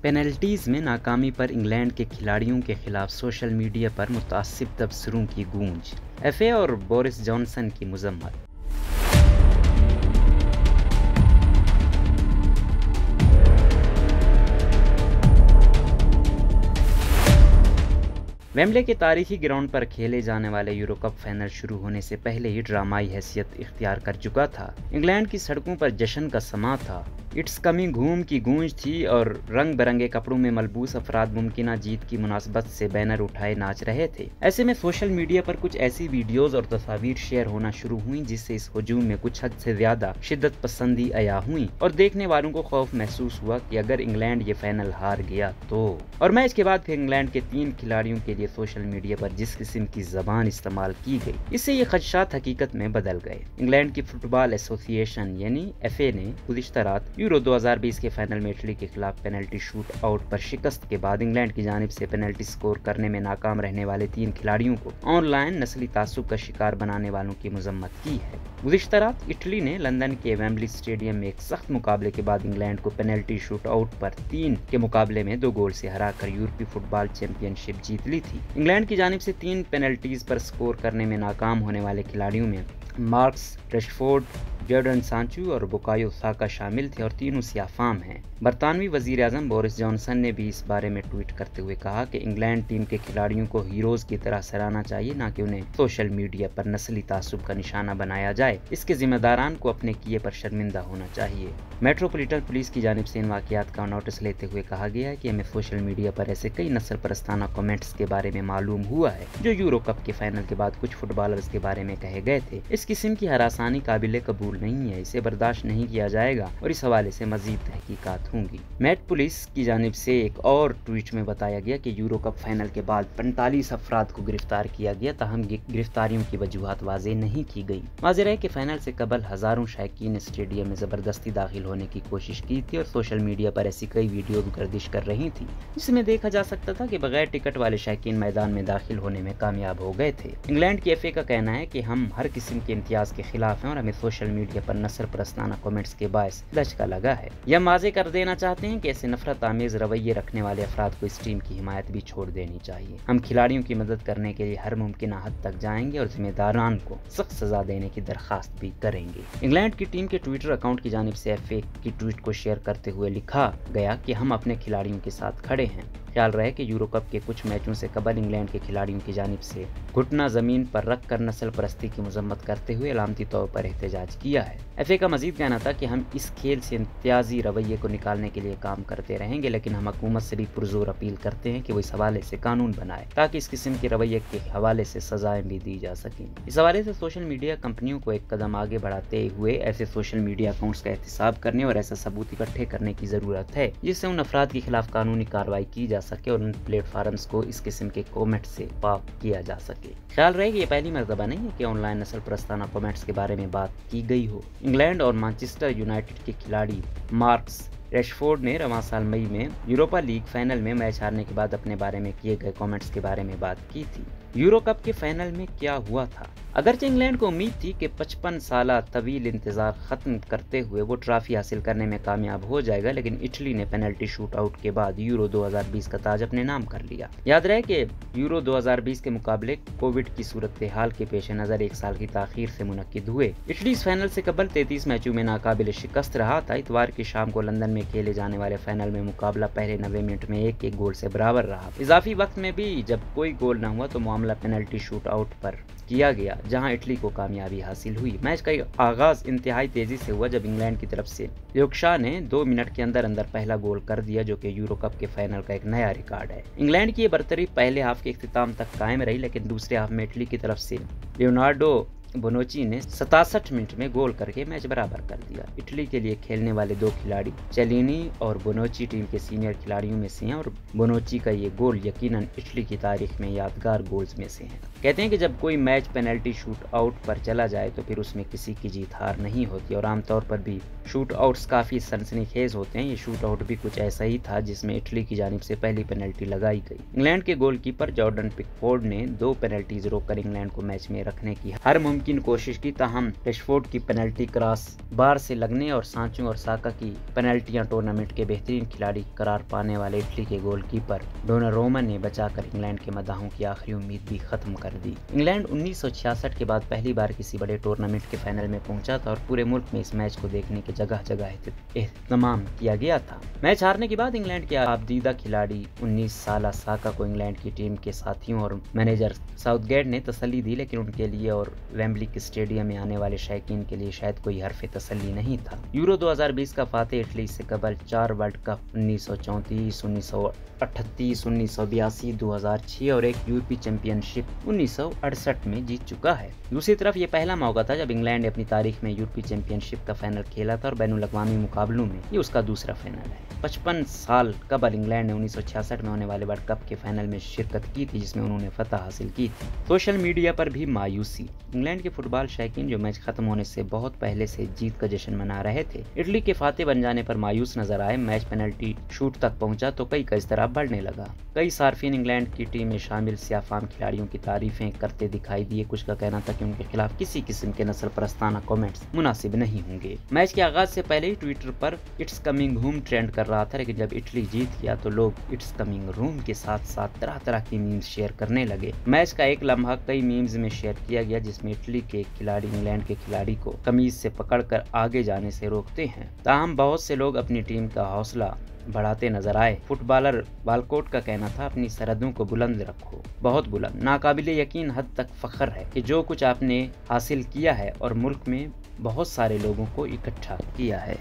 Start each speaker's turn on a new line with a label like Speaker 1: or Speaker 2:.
Speaker 1: Penalties में नाकामी पर इंग्लैंड के खिलाड़ियों के खिलाफ सोशल मीडिया पर मुतासिब तबसरों की गूंज। एफए और बोरिस जॉनसन की मजम्मत। वेम्बले के तारीखी ग्राउंड पर खेले जाने वाले यूरो कप फाइनल शुरू होने से पहले ही ड्रामाई हैसियत इख्तियार कर चुका था। इंग्लैंड की सड़कों पर जश्न का समा था। इट्स कमिंग होम की गूंज थी और रंग बिरंगे कपड़ों में मलबूस अफराद मुमकिना जीत की मुनासबत से बैनर उठाए नाच रहे थे। ऐसे में सोशल मीडिया पर कुछ ऐसी वीडियोज और तस्वीर शेयर होना शुरू हुई जिससे इस हुजूम में कुछ हद से ज्यादा शिद्दत पसंदी अया हुई और देखने वालों को खौफ महसूस हुआ कि अगर इंग्लैंड ये फाइनल हार गया तो। और मैच के बाद फिर इंग्लैंड के 3 खिलाड़ियों के लिए सोशल मीडिया पर जिस किस्म की जबान इस्तेमाल की गई, इससे ये खदशात हकीकत में बदल गए। इंग्लैंड की फुटबॉल एसोसिएशन यानी एफए ने गुज़िश्ता रात यूरो 2020 के फाइनल में इटली के खिलाफ पेनल्टी शूट आउट पर शिकस्त के बाद इंग्लैंड की जानिब से पेनल्टी स्कोर करने में नाकाम रहने वाले 3 खिलाड़ियों को ऑनलाइन नस्ली तासुब का शिकार बनाने वालों की मजम्मत की है। गुज़िश्ता रात इटली ने लंदन के वेम्बली स्टेडियम में एक सख्त मुकाबले के बाद इंग्लैंड को पेनल्टी शूट आउट पर 3 के मुकाबले में 2 गोल से हराकर यूरोपीय फुटबॉल चैंपियनशिप जीत ली थी। इंग्लैंड की जानिब से 3 पेनल्टीज पर स्कोर करने में नाकाम होने वाले खिलाड़ियों में मार्कस रैशफोर्ड, जॉर्डन सांचो और बुकायो साका शामिल थे और तीनों सियाफाम हैं। बरतानवी वजीर आजम बोरिस जॉनसन ने भी इस बारे में ट्वीट करते हुए कहा कि इंग्लैंड टीम के खिलाड़ियों को हीरोज की तरह सराहना चाहिए, न कि उन्हें सोशल मीडिया पर नस्ली तासुब का निशाना बनाया जाए। इसके जिम्मेदारान को अपने किए पर शर्मिंदा होना चाहिए। मेट्रोपॉलिटन पुलिस की जानिब से इन वाकयात का नोटिस लेते हुए कहा गया है कि हमें सोशल मीडिया पर ऐसे कई नस्ल परस्ताना कमेंट्स के बारे में मालूम हुआ है जो यूरो कप के फाइनल के बाद कुछ फुटबॉलर्स के बारे में कहे गए थे। इस किस्म की हरासानी काबिल कबूल नहीं है, इसे बर्दाश्त नहीं किया जाएगा और इस हवाले से मजीद तहकीकात होंगी। मेट पुलिस की जानिब से एक और ट्वीट में बताया गया कि यूरो कप फाइनल के बाद 45 अफराद को गिरफ्तार किया गया, ताहम गिरफ्तारियों की वजूहात वाजे नहीं की गई। वाज़ेह है कि फाइनल से कबल हजारों शायकीन स्टेडियम में जबरदस्ती दाखिल होने की कोशिश की थी और सोशल मीडिया पर ऐसी कई वीडियो गर्दिश कर रही थी जिसमें देखा जा सकता था कि बगैर टिकट वाले शायकीन मैदान में दाखिल होने में कामयाब हो गए थे। इंग्लैंड की एफए का कहना है कि हम हर किस्म के इम्तियाज के खिलाफ हैं और हमें सोशल मीडिया पर नस्ल परस्ताना कमेंट्स के बायस दचका लगा है। यह वाज़ेह कर देना चाहते हैं कि ऐसे नफरत आमेज रवैये रखने वाले अफराद को इस टीम की हिमायत भी छोड़ देनी चाहिए। हम खिलाड़ियों की मदद करने के लिए हर मुमकिन हद तक जाएंगे और जिम्मेदारान को सख्त सजा देने की दरखास्त भी करेंगे। इंग्लैंड की टीम के ट्विटर अकाउंट की जानिब से एफए की ट्वीट को शेयर करते हुए लिखा गया कि हम अपने खिलाड़ियों के साथ खड़े हैं। ख्याल रहे कि यूरो कप के कुछ मैचों से कबल इंग्लैंड के खिलाड़ियों की जानिब से घुटना जमीन पर रख कर नस्ल परस्ती की मजम्मत करते हुए अलामती तौर पर एहतजाज किया है। एफए का मजीद कहना था कि हम इस खेल से इम्तियाजी रवैये को निकालने के लिए काम करते रहेंगे, लेकिन हम हुकूमत से भी पुरजोर अपील करते हैं कि वो इस हवाले से कानून बनाए ताकि इस किस्म के रवैये के हवाले से सजाएं भी दी जा सकें। इस हवाले से सोशल मीडिया कंपनियों को एक कदम आगे बढ़ाते हुए ऐसे सोशल मीडिया अकाउंट्स का एहतिसाब करने और ऐसा सबूत इकट्ठे करने की जरूरत है जिससे उन अफराद के खिलाफ कानूनी कार्रवाई की जा सके और उन प्लेटफॉर्म्स को इस किस्म के कमेंट से पाक किया जा सके। ख्याल रहे कि ये पहली मर्तबा नहीं है कि ऑनलाइन नस्ल परस्ताना कमेंट्स के बारे में बात की गई हो। इंग्लैंड और मैनचेस्टर यूनाइटेड के खिलाड़ी मार्कस रैशफोर्ड ने रवां साल मई में यूरोपा लीग फाइनल में मैच हारने के बाद अपने बारे में किए गए कमेंट्स के बारे में बात की थी। यूरो कप के फाइनल में क्या हुआ था? अगरचे इंग्लैंड को उम्मीद थी कि 55 साल तवील इंतजार खत्म करते हुए वो ट्रॉफी हासिल करने में कामयाब हो जाएगा, लेकिन इटली ने पेनल्टी शूट आउट के बाद यूरो 2020 का ताज अपने नाम कर लिया। याद रहे कि यूरो 2020 के मुकाबले कोविड की सूरत हाल के पेश नजर 1 साल की ताखीर से मुनक्किद हुए। इटली इस फाइनल से कबल 33 मैचों में नाकाबिल शिकस्त रहा था। इतवार की शाम को लंदन में खेले जाने वाले फाइनल में मुकाबला पहले 90 मिनट में 1-1 गोल से बराबर रहा। इजाफी वक्त में भी जब कोई गोल न हुआ तो मामला पेनल्टी शूट आउट पर किया गया, जहां इटली को कामयाबी हासिल हुई। मैच का आगाज इंतहाई तेजी से हुआ जब इंग्लैंड की तरफ से ल्यूकशा ने 2 मिनट के अंदर अंदर पहला गोल कर दिया, जो कि यूरो कप के फाइनल का एक नया रिकॉर्ड है। इंग्लैंड की ये बरतरी पहले हाफ के इख्तिताम तक कायम रही, लेकिन दूसरे हाफ में इटली की तरफ से लियोनार्डो बोनोची ने 67 मिनट में गोल करके मैच बराबर कर दिया। इटली के लिए खेलने वाले 2 खिलाड़ी चेलिनी और बोनोची टीम के सीनियर खिलाड़ियों में से हैं और बोनोची का ये गोल यकीनन इटली की तारीख में यादगार गोल्स में से है। कहते हैं कि जब कोई मैच पेनल्टी शूट आउट पर चला जाए तो फिर उसमें किसी की जीत हार नहीं होती और आमतौर पर भी शूट आउट्स काफ़ी सनसनीखेज होते हैं। ये शूट आउट भी कुछ ऐसा ही था जिसमें इटली की जानिब से पहली पेनल्टी लगाई गई। इंग्लैंड के गोलकीपर जॉर्डन पिकफोर्ड ने 2 पेनल्टीज रोककर इंग्लैंड को मैच में रखने की हर मुमकिन कोशिश की, ताहम रेशफोर्ड की पेनल्टी क्रॉस बार से लगने और सांचो और साका की पेनल्टियां टूर्नामेंट के बेहतरीन खिलाड़ी करार पाने वाले इटली के गोलकीपर डोनारोमा ने बचाकर इंग्लैंड के मदाहों की आखिरी उम्मीद भी खत्म कर दी। इंग्लैंड 1966 के बाद पहली बार किसी बड़े टूर्नामेंट के फाइनल में पहुंचा था और पूरे मुल्क में इस मैच को देखने के जगह जगह एहतमाम किया गया था। मैच हारने के बाद इंग्लैंड के आबदीदा खिलाड़ी 19 साला साका को इंग्लैंड की टीम के साथियों और मैनेजर साउथगेट ने तसल्ली दी, लेकिन उनके लिए और वेम्बली के स्टेडियम में आने वाले शायकीन के लिए शायद कोई हरफ तसल्ली नहीं था। यूरो 2020 का फाते इटली से कबल 4 वर्ल्ड कप 1934, 1938, 1982, 2006 और एक यूरोपीय चैंपियनशिप 1968 में जीत चुका है। दूसरी तरफ ये पहला मौका था जब इंग्लैंड ने अपनी तारीख में यूरोपीय चैंपियनशिप का फाइनल खेला था और बैनुल-अक़वामी मुकाबलों में ये उसका दूसरा फाइनल है। 55 साल कबल इंग्लैंड ने 1966 में होने वाले वर्ल्ड कप के फाइनल में शिरकत की थी, जिसमें उन्होंने फतह हासिल की थी। सोशल मीडिया पर भी मायूसी। इंग्लैंड के फुटबॉल शौकीन जो मैच खत्म होने से बहुत पहले से जीत का जश्न मना रहे थे, इटली के फाते बन जाने पर मायूस नजर आए। मैच पेनल्टी शूट तक पहुंचा तो कई का इज़्तिराब बढ़ने लगा। कई सार्फिन इंग्लैंड की टीम में शामिल सियाफाम खिलाड़ियों की तारीफें करते दिखाई दिए। कुछ का कहना था कि उनके खिलाफ किसी किस्म के नस्ल परस्ताना कमेंट्स मुनासिब नहीं होंगे। मैच के आगाज से पहले ही ट्विटर पर इट्स कमिंग होम ट्रेंड कर रहा था, लेकिन जब इटली जीत गया तो लोग इट्स कमिंग रूम के साथ साथ तरह तरह की मीम्स शेयर करने लगे। मैच का एक लम्हा कई मीम्स में शेयर किया गया जिसमें इटली के खिलाड़ी इंग्लैंड के खिलाड़ी को कमीज से पकड़कर आगे जाने से रोकते हैं। ताहम बहुत से लोग अपनी टीम का हौसला बढ़ाते नजर आए। फुटबॉलर वालकोट का कहना था, अपनी सरहदों को बुलंद रखो, बहुत बुलंद। नाकाबिले यकीन हद तक फख्र है कि जो कुछ आपने हासिल किया है और मुल्क में बहुत सारे लोगों को इकट्ठा किया है।